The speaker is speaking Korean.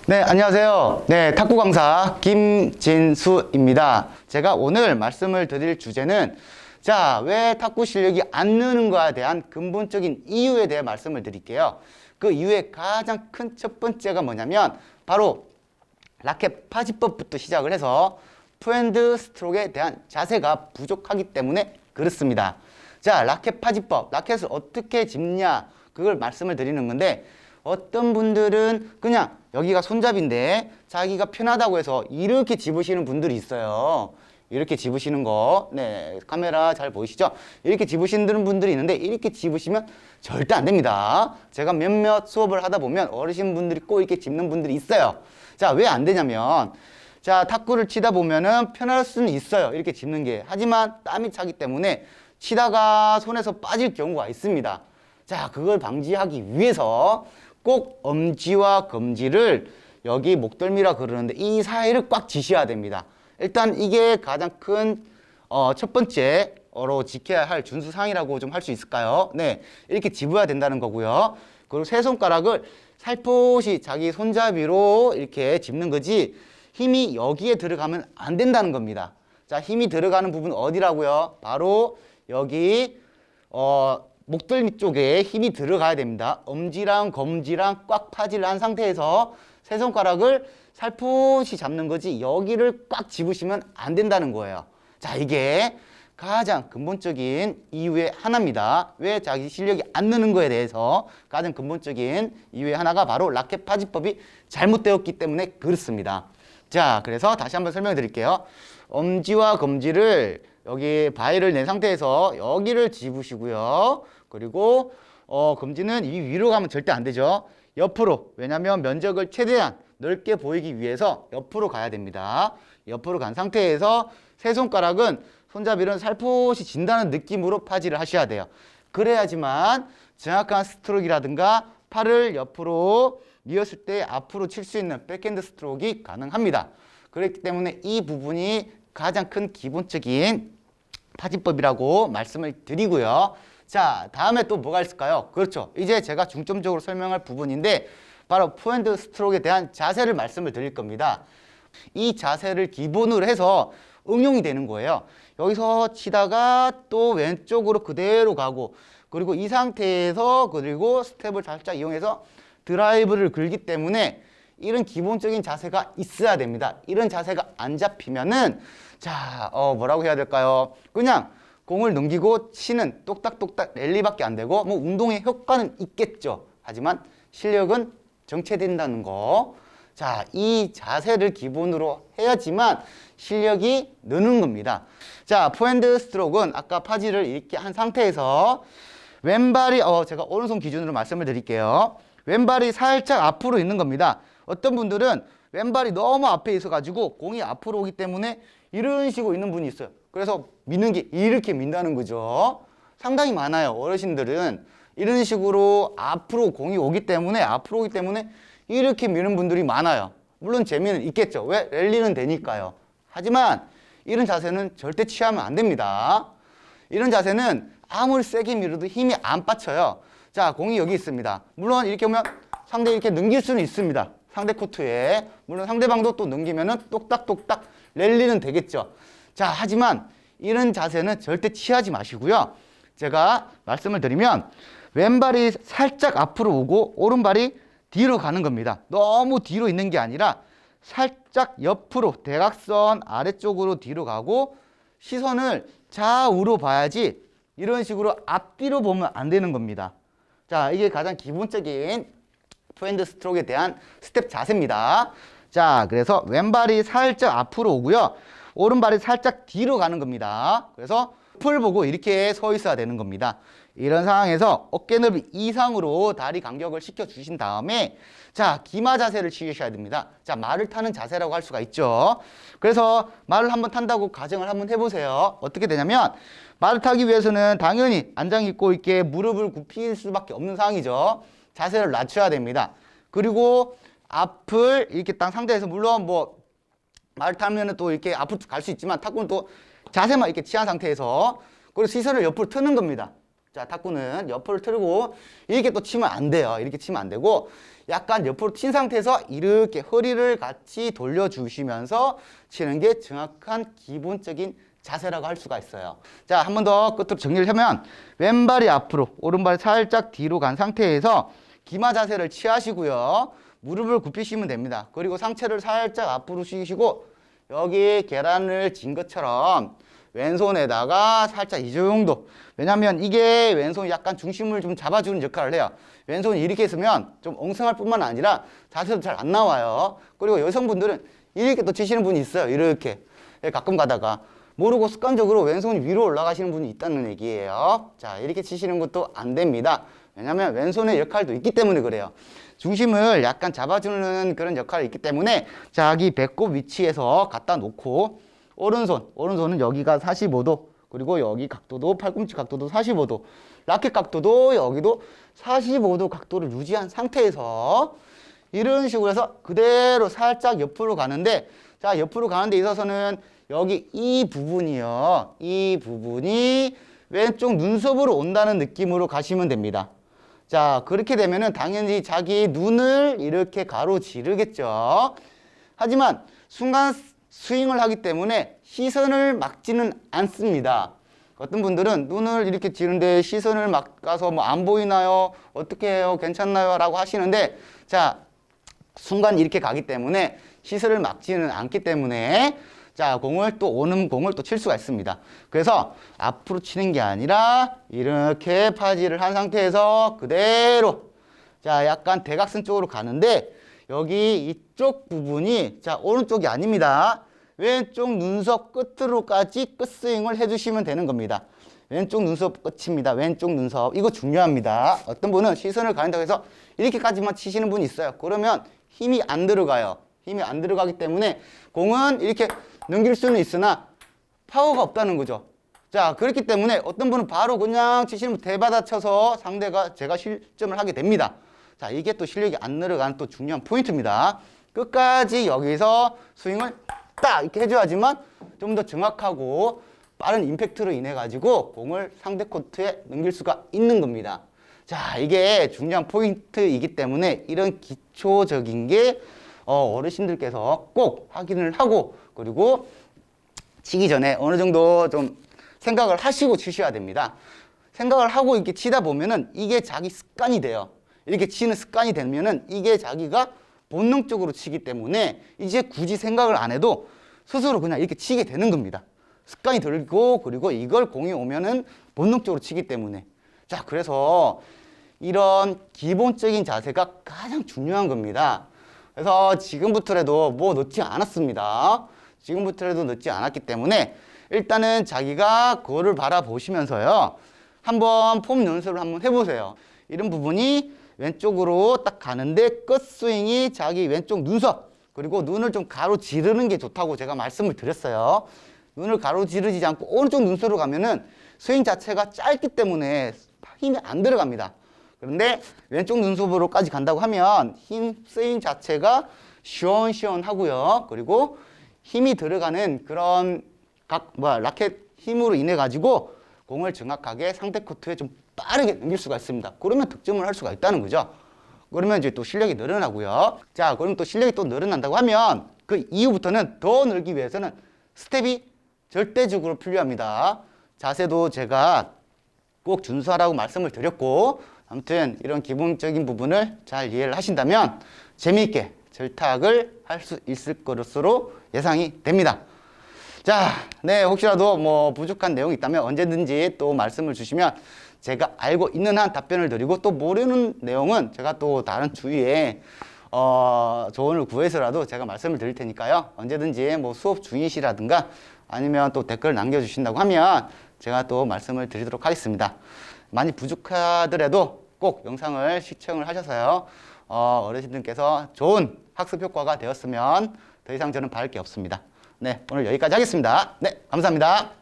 네, 안녕하세요. 네, 탁구 강사 김진수입니다. 제가 오늘 말씀을 드릴 주제는 왜 탁구 실력이 안 느는 거에 대한 근본적인 이유에 대해 말씀을 드릴게요. 그 이유의 가장 큰 첫 번째가 뭐냐면 바로 라켓 파지법부터 시작을 해서 투핸드 스트로크에 대한 자세가 부족하기 때문에 그렇습니다. 라켓 파지법, 라켓을 어떻게 짚냐 그걸 말씀을 드리는 건데, 어떤 분들은 그냥 여기가 손잡이인데 자기가 편하다고 해서 이렇게 집으시는 분들이 있어요. 이렇게 집으시는 거, 네, 카메라 잘 보이시죠? 이렇게 집으시는 분들이 있는데, 이렇게 집으시면 절대 안 됩니다. 제가 몇몇 수업을 하다 보면 어르신분들이 꼭 이렇게 집는 분들이 있어요. 왜 안 되냐면, 탁구를 치다 보면은 편할 수는 있어요, 이렇게 집는 게. 하지만 땀이 차기 때문에 치다가 손에서 빠질 경우가 있습니다. 그걸 방지하기 위해서 꼭 엄지와 검지를, 여기 목덜미라 그러는데 이 사이를 꽉 쥐셔야 됩니다. 일단 이게 가장 큰 첫 번째로 지켜야 할 준수사항이라고 좀 할 수 있을까요? 네, 이렇게 집어야 된다는 거고요. 그리고 세 손가락을 살포시 자기 손잡이로 이렇게 짚는 거지, 힘이 여기에 들어가면 안 된다는 겁니다. 힘이 들어가는 부분 어디라고요? 바로 여기 목덜미 쪽에 힘이 들어가야 됩니다. 엄지랑 검지랑 꽉 파지를 한 상태에서 세 손가락을 살포시 잡는 거지, 여기를 꽉 집으시면 안 된다는 거예요. 이게 가장 근본적인 이유의 하나입니다. 왜 자기 실력이 안 느는 거에 대해서 가장 근본적인 이유의 하나가 바로 라켓 파지법이 잘못되었기 때문에 그렇습니다. 그래서 다시 한번 설명해 드릴게요. 엄지와 검지를 여기 바위를 낸 상태에서 여기를 집으시고요. 그리고 검지는 이 위로 가면 절대 안 되죠. 옆으로, 왜냐면 면적을 최대한 넓게 보이기 위해서 옆으로 가야 됩니다. 옆으로 간 상태에서 세 손가락은 손잡이를 살포시 진다는 느낌으로 파지를 하셔야 돼요. 그래야지만 정확한 스트로크라든가 팔을 옆으로 미었을 때 앞으로 칠 수 있는 백핸드 스트로크가 가능합니다. 그렇기 때문에 이 부분이 가장 큰 기본적인 파지법이라고 말씀을 드리고요. 다음에 또 뭐가 있을까요? 그렇죠. 이제 제가 중점적으로 설명할 부분인데, 바로 포핸드 스트로크에 대한 자세를 말씀을 드릴 겁니다. 이 자세를 기본으로 해서 응용이 되는 거예요. 여기서 치다가 또 왼쪽으로 그대로 가고, 그리고 이 상태에서 그리고 스텝을 살짝 이용해서 드라이브를 걸기 때문에 이런 기본적인 자세가 있어야 됩니다. 이런 자세가 안 잡히면은 뭐라고 해야 될까요? 그냥 공을 넘기고 치는 똑딱똑딱 랠리밖에 안 되고, 뭐 운동의 효과는 있겠죠. 하지만 실력은 정체된다는 거. 이 자세를 기본으로 해야지만 실력이 느는 겁니다. 포핸드 스트로크는 아까 파지를 이렇게 한 상태에서 왼발이 제가 오른손 기준으로 말씀을 드릴게요. 왼발이 살짝 앞으로 있는 겁니다. 어떤 분들은 왼발이 너무 앞에 있어가지고 공이 앞으로 오기 때문에 이런 식으로 있는 분이 있어요. 그래서 미는 게 이렇게 민다는 거죠. 상당히 많아요. 어르신들은 이런 식으로 앞으로 공이 오기 때문에, 앞으로 오기 때문에 이렇게 미는 분들이 많아요. 물론 재미는 있겠죠. 왜? 랠리는 되니까요. 하지만 이런 자세는 절대 취하면 안 됩니다. 이런 자세는 아무리 세게 밀어도 힘이 안 받쳐요. 공이 여기 있습니다. 물론 이렇게 오면 상대 이렇게 넘길 수는 있습니다. 상대 코트에. 물론 상대방도 또 넘기면은 똑딱똑딱 랠리는 되겠죠. 하지만 이런 자세는 절대 취하지 마시고요. 제가 말씀을 드리면 왼발이 살짝 앞으로 오고 오른발이 뒤로 가는 겁니다. 너무 뒤로 있는 게 아니라 살짝 옆으로 대각선 아래쪽으로 뒤로 가고, 시선을 좌우로 봐야지 이런 식으로 앞뒤로 보면 안 되는 겁니다. 이게 가장 기본적인 포핸드 스트로크에 대한 스텝 자세입니다. 그래서 왼발이 살짝 앞으로 오고요. 오른발이 살짝 뒤로 가는 겁니다. 그래서 풀 보고 이렇게 서 있어야 되는 겁니다. 이런 상황에서 어깨 넓이 이상으로 다리 간격을 시켜주신 다음에 기마 자세를 취하셔야 됩니다. 말을 타는 자세라고 할 수가 있죠. 그래서 말을 한번 탄다고 가정을 한번 해보세요. 어떻게 되냐면, 말을 타기 위해서는 당연히 안장 있고 이렇게 무릎을 굽힐 수밖에 없는 상황이죠. 자세를 낮춰야 됩니다. 그리고 앞을 이렇게 딱 상태에서, 물론 뭐 말을 타면은 또 이렇게 앞으로 갈 수 있지만 탁구는 또 자세만 이렇게 취한 상태에서, 그리고 시선을 옆으로 트는 겁니다. 자, 탁구는 옆으로 틀고 이렇게 또 치면 안 돼요. 이렇게 치면 안 되고 약간 옆으로 튄 상태에서 이렇게 허리를 같이 돌려주시면서 치는 게 정확한 기본적인 자세라고 할 수가 있어요. 자, 한 번 더 끝으로 정리를 하면 왼발이 앞으로, 오른발이 살짝 뒤로 간 상태에서 기마 자세를 취하시고요. 무릎을 굽히시면 됩니다. 그리고 상체를 살짝 앞으로 숙이시고 여기 계란을 진 것처럼 왼손에다가 살짝 이 정도. 왜냐면 이게 왼손이 약간 중심을 좀 잡아주는 역할을 해요. 왼손이 이렇게 있으면 좀 엉성할 뿐만 아니라 자세도 잘 안 나와요. 그리고 여성분들은 이렇게 또 치시는 분이 있어요. 이렇게. 가끔 가다가. 모르고 습관적으로 왼손이 위로 올라가시는 분이 있다는 얘기예요. 자, 이렇게 치시는 것도 안 됩니다. 왜냐면 왼손의 역할도 있기 때문에 그래요. 중심을 약간 잡아주는 그런 역할이 있기 때문에 자기 배꼽 위치에서 갖다 놓고 오른손은 여기가 45도, 그리고 여기 각도도, 팔꿈치 각도도 45도, 라켓 각도도 여기도 45도 각도를 유지한 상태에서 이런 식으로 해서 그대로 살짝 옆으로 가는데, 자, 옆으로 가는 데 있어서는 여기 이 부분이요. 이 부분이 왼쪽 눈썹으로 온다는 느낌으로 가시면 됩니다. 자, 그렇게 되면은 당연히 자기 눈을 이렇게 가로지르겠죠. 하지만 순간 스윙을 하기 때문에 시선을 막지는 않습니다. 어떤 분들은 눈을 이렇게 지는데 시선을 막아서 뭐 안 보이나요? 어떻게 해요? 괜찮나요? 라고 하시는데, 자, 순간 이렇게 가기 때문에 시선을 막지는 않기 때문에 자, 오는 공을 또 칠 수가 있습니다. 그래서 앞으로 치는 게 아니라 이렇게 파지를 한 상태에서 그대로, 자, 약간 대각선 쪽으로 가는데 여기 이쪽 부분이, 자, 오른쪽이 아닙니다. 왼쪽 눈썹 끝으로까지 끝스윙을 해주시면 되는 겁니다. 왼쪽 눈썹 끝입니다. 왼쪽 눈썹. 이거 중요합니다. 어떤 분은 시선을 가린다고 해서 이렇게까지만 치시는 분이 있어요. 그러면 힘이 안 들어가요. 힘이 안 들어가기 때문에 공은 이렇게 넘길 수는 있으나 파워가 없다는 거죠. 자, 그렇기 때문에 어떤 분은 바로 그냥 치시는 분 대받아 쳐서 상대가 제가 실점을 하게 됩니다. 자, 이게 또 실력이 안 늘어가는 또 중요한 포인트입니다. 끝까지 여기서 스윙을 딱 이렇게 해줘야지만 좀 더 정확하고 빠른 임팩트로 인해 가지고 공을 상대 코트에 넘길 수가 있는 겁니다. 자, 이게 중요한 포인트이기 때문에 이런 기초적인 게 어르신들께서 꼭 확인을 하고, 그리고 치기 전에 어느 정도 좀 생각을 하시고 치셔야 됩니다. 생각을 하고 이렇게 치다 보면은 이게 자기 습관이 돼요. 이렇게 치는 습관이 되면은 이게 자기가 본능적으로 치기 때문에 이제 굳이 생각을 안 해도 스스로 그냥 이렇게 치게 되는 겁니다. 습관이 들고, 그리고 이걸 공이 오면은 본능적으로 치기 때문에. 자, 그래서 이런 기본적인 자세가 가장 중요한 겁니다. 그래서 지금부터라도 뭐 늦지 않았습니다. 지금부터라도 늦지 않았기 때문에 일단은 자기가 그거를 바라보시면서요. 한번 폼 연습을 한번 해보세요. 이런 부분이 왼쪽으로 딱 가는데 끝 스윙이 자기 왼쪽 눈썹, 그리고 눈을 좀 가로지르는 게 좋다고 제가 말씀을 드렸어요. 눈을 가로지르지 않고 오른쪽 눈썹으로 가면은 스윙 자체가 짧기 때문에 힘이 안 들어갑니다. 그런데 왼쪽 눈썹으로까지 간다고 하면 힘 스윙 자체가 시원시원하고요. 그리고 힘이 들어가는 그런 라켓 힘으로 인해 가지고 공을 정확하게 상대 코트에 좀 빠르게 넘길 수가 있습니다. 그러면 득점을 할 수가 있다는 거죠. 그러면 이제 또 실력이 늘어나고요. 자, 그럼 또 실력이 또 늘어난다고 하면 그 이후부터는 더 늘기 위해서는 스텝이 절대적으로 필요합니다. 자세도 제가 꼭 준수하라고 말씀을 드렸고, 아무튼 이런 기본적인 부분을 잘 이해를 하신다면 재미있게 절탁을 할 수 있을 것으로 예상이 됩니다. 자, 네, 혹시라도 뭐 부족한 내용이 있다면 언제든지 또 말씀을 주시면 제가 알고 있는 한 답변을 드리고, 또 모르는 내용은 제가 또 다른 주위에 조언을 구해서라도 제가 말씀을 드릴 테니까요. 언제든지 뭐 수업 중이시라든가 아니면 또 댓글 남겨주신다고 하면 제가 또 말씀을 드리도록 하겠습니다. 많이 부족하더라도 꼭 영상을 시청을 하셔서요. 어르신들께서 좋은 학습 효과가 되었으면 더 이상 저는 바랄 게 없습니다. 네, 오늘 여기까지 하겠습니다. 네, 감사합니다.